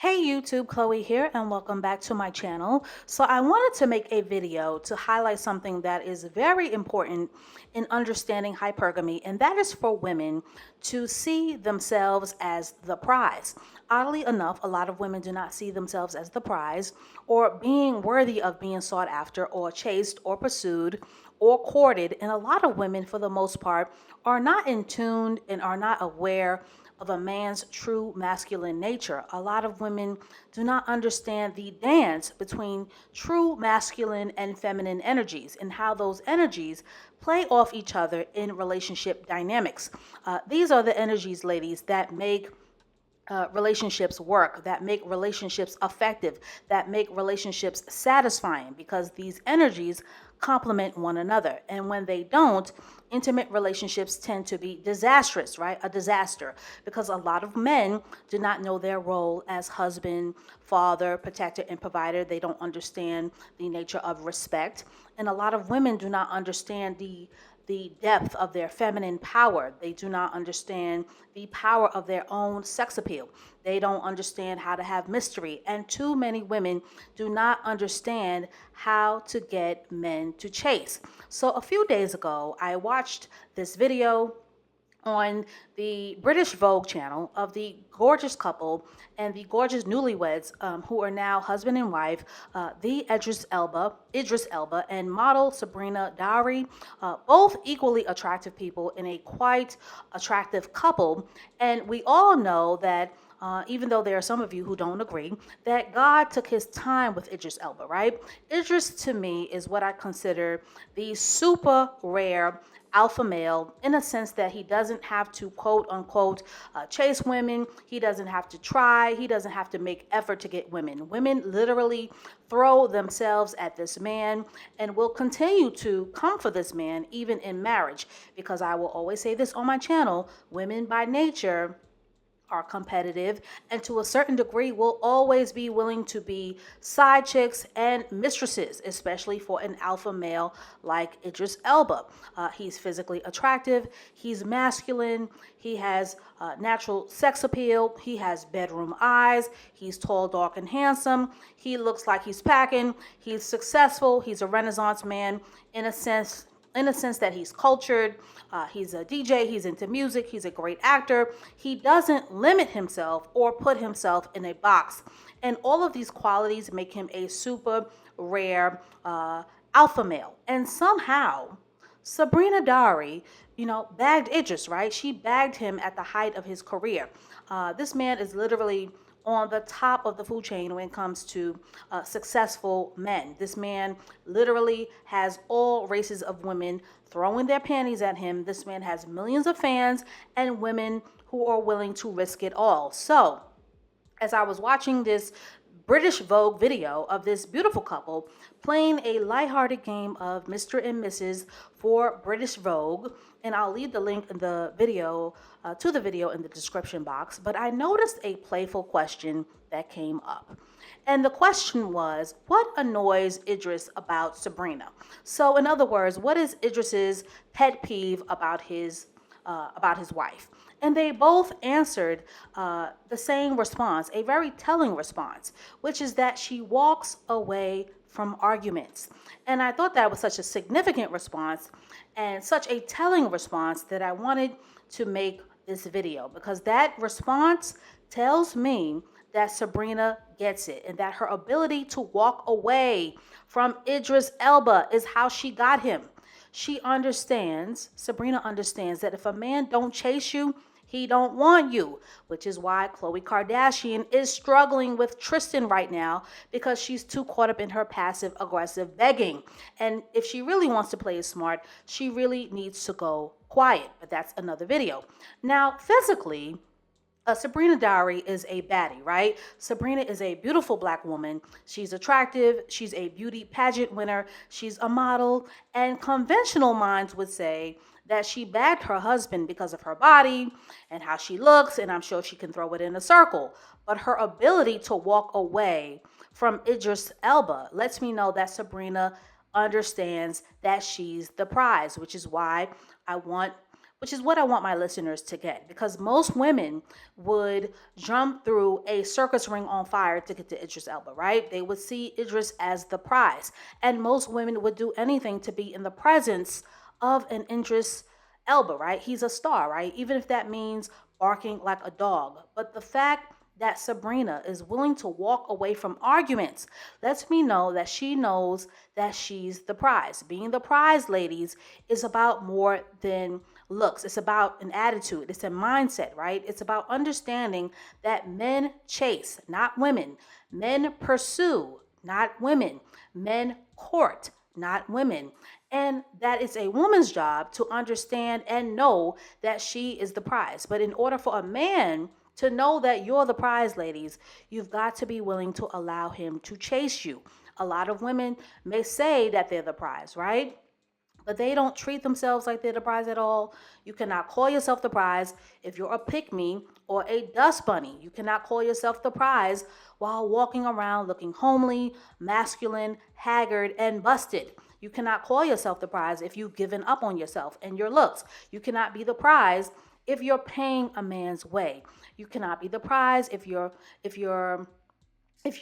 Hey YouTube, Chloe here, and welcome back to my channel. So I wanted to make a video to highlight something that is very important in understanding hypergamy, and that is for women to see themselves as the prize. Oddly enough, a lot of women do not see themselves as the prize or being worthy of being sought after or chased or pursued or courted, and a lot of women, for the most part, are not in tune and are not aware of a man's true masculine nature. A lot of women do not understand the dance between true masculine and feminine energies and how those energies play off each other in relationship dynamics. These are the energies, ladies, that make relationships work, that make relationships effective, that make relationships satisfying because these energies complement one another. And when they don't, intimate relationships tend to be disastrous, right? A disaster because a lot of men do not know their role as husband, father, protector, and provider. They don't understand the nature of respect. And a lot of women do not understand the depth of their feminine power. They do not understand the power of their own sex appeal. They don't understand how to have mystery. And too many women do not understand how to get men to chase. So a few days ago, I watched this video on the British Vogue channel of the gorgeous couple and the gorgeous newlyweds who are now husband and wife, the Idris Elba, and model Sabrina Dowry, both equally attractive people in a quite attractive couple. And we all know that even though there are some of you who don't agree, that God took his time with Idris Elba, right? Idris, to me, is what I consider the super rare alpha male in a sense that he doesn't have to quote unquote chase women. He doesn't have to try. He doesn't have to make effort to get women. Women literally throw themselves at this man and will continue to come for this man even in marriage, because I will always say this on my channel: women by nature are competitive and to a certain degree will always be willing to be side chicks and mistresses, especially for an alpha male like Idris Elba. He's physically attractive, he's masculine, he has natural sex appeal, he has bedroom eyes, he's tall, dark, and handsome, he looks like he's packing, he's successful, he's a Renaissance man in a sense that he's cultured, he's a DJ, he's into music, he's a great actor. He doesn't limit himself or put himself in a box. And all of these qualities make him a super rare alpha male. And somehow, Sabrina Dowry, bagged Idris, right? She bagged him at the height of his career. This man is literally on the top of the food chain when it comes to successful men. This man literally has all races of women throwing their panties at him. This man has millions of fans and women who are willing to risk it all. So, as I was watching this British Vogue video of this beautiful couple playing a lighthearted game of Mr. and Mrs. for British Vogue, and I'll leave the link in the video to the video in the description box, but I noticed a playful question that came up. And the question was, what annoys Idris about Sabrina? So in other words, what is Idris's pet peeve about his wife? And they both answered the same response, a very telling response, which is that she walks away from arguments. And I thought that was such a significant response and such a telling response that I wanted to make this video, because that response tells me that Sabrina gets it and that her ability to walk away from Idris Elba is how she got him. Sabrina understands that if a man don't chase you, he don't want you, which is why Khloe Kardashian is struggling with Tristan right now, because she's too caught up in her passive aggressive begging. And if she really wants to play it smart, she really needs to go quiet, but that's another video. Now, physically, Sabrina Dowry is a baddie, right? Sabrina is a beautiful black woman. She's attractive. She's a beauty pageant winner. She's a model. And conventional minds would say that she bagged her husband because of her body and how she looks, and I'm sure she can throw it in a circle. But her ability to walk away from Idris Elba lets me know that Sabrina understands that she's the prize, which is why I want which is what I want my listeners to get, because most women would jump through a circus ring on fire to get to Idris Elba, right? They would see Idris as the prize. And most women would do anything to be in the presence of an Idris Elba, right? He's a star, right? Even if that means barking like a dog. But the fact that Sabrina is willing to walk away from arguments lets me know that she knows that she's the prize. Being the prize, ladies, is about more than looks. It's about an attitude. It's a mindset, right? It's about understanding that men chase, not women. Men pursue, not women. Men court, not women. And that it's a woman's job to understand and know that she is the prize. But in order for a man to know that you're the prize, ladies, you've got to be willing to allow him to chase you. A lot of women may say that they're the prize, right? But they don't treat themselves like they're the prize at all. You cannot call yourself the prize if you're a pick me or a dust bunny. You cannot call yourself the prize while walking around looking homely, masculine, haggard, and busted. You cannot call yourself the prize if you've given up on yourself and your looks. You cannot be the prize if you're paying a man's way. You cannot be the prize if your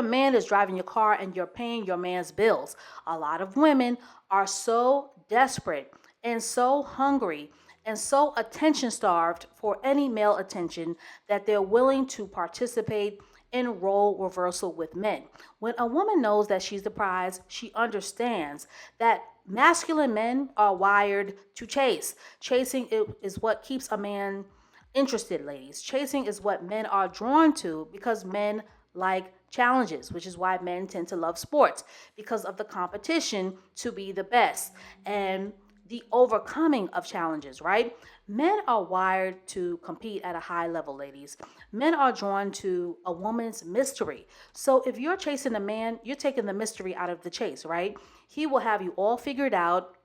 man is driving your car and you're paying your man's bills. A lot of women are so desperate and so hungry and so attention starved for any male attention that they're willing to participate in role reversal with men. When a woman knows that she's the prize, she understands that masculine men are wired to chase. Chasing is what keeps a man interested, ladies. Chasing is what men are drawn to because men like challenges, which is why men tend to love sports, because of the competition to be the best and the overcoming of challenges, right? Men are wired to compete at a high level, ladies. Men are drawn to a woman's mystery. So if you're chasing a man, you're taking the mystery out of the chase, right? He will have you all figured out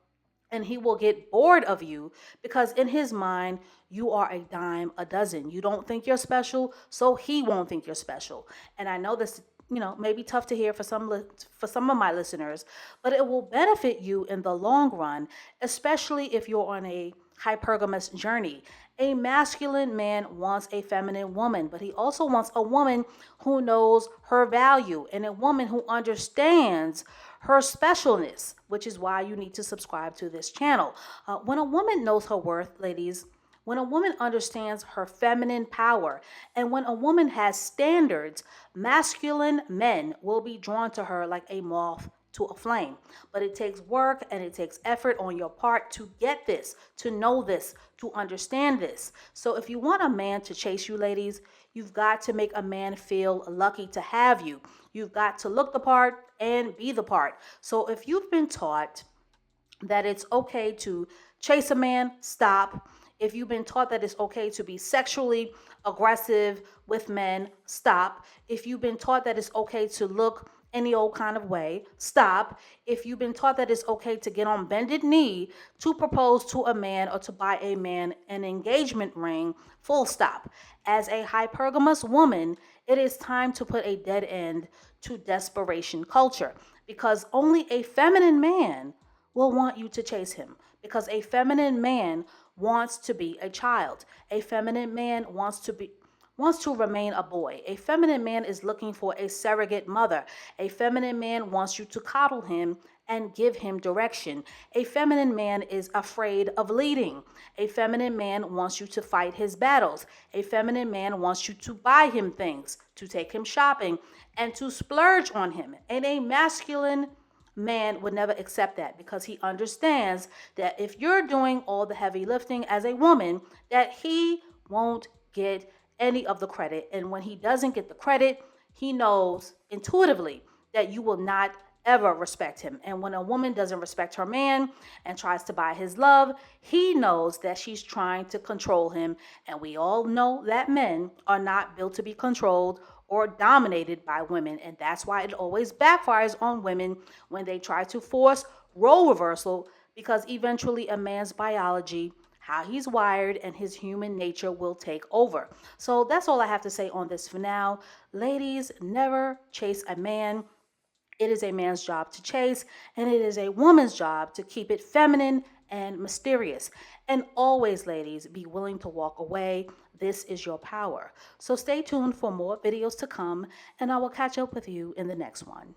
and he will get bored of you because in his mind, you are a dime a dozen. You don't think you're special, so he won't think you're special. And I know this, may be tough to hear for some of my listeners, but it will benefit you in the long run, especially if you're on a hypergamous journey. A masculine man wants a feminine woman, but he also wants a woman who knows her value and a woman who understands her specialness, which is why you need to subscribe to this channel. When a woman knows her worth, ladies, when a woman understands her feminine power, and when a woman has standards, masculine men will be drawn to her like a moth to a flame. But it takes work and it takes effort on your part to get this, to know this, to understand this. So if you want a man to chase you, ladies, you've got to make a man feel lucky to have you. You've got to look the part and be the part. So if you've been taught that it's okay to chase a man, stop. If you've been taught that it's okay to be sexually aggressive with men, stop. If you've been taught that it's okay to look any old kind of way, stop. If you've been taught that it's okay to get on bended knee to propose to a man or to buy a man an engagement ring, full stop. As a hypergamous woman, it is time to put a dead end to desperation culture, because only a feminine man will want you to chase him, because a feminine man wants to be a child. A feminine man wants to remain a boy. A feminine man is looking for a surrogate mother. A feminine man wants you to coddle him and give him direction. A feminine man is afraid of leading. A feminine man wants you to fight his battles. A feminine man wants you to buy him things, to take him shopping, and to splurge on him. And a masculine man would never accept that, because he understands that if you're doing all the heavy lifting as a woman, that he won't get any of the credit. And when he doesn't get the credit, he knows intuitively that you will not ever respect him. And when a woman doesn't respect her man and tries to buy his love, he knows that she's trying to control him. And we all know that men are not built to be controlled or dominated by women. And that's why it always backfires on women when they try to force role reversal, because eventually a man's biology, how he's wired, and his human nature will take over. So that's all I have to say on this for now. Ladies, never chase a man. It is a man's job to chase, and it is a woman's job to keep it feminine and mysterious. And always, ladies, be willing to walk away. This is your power. So stay tuned for more videos to come, and I will catch up with you in the next one.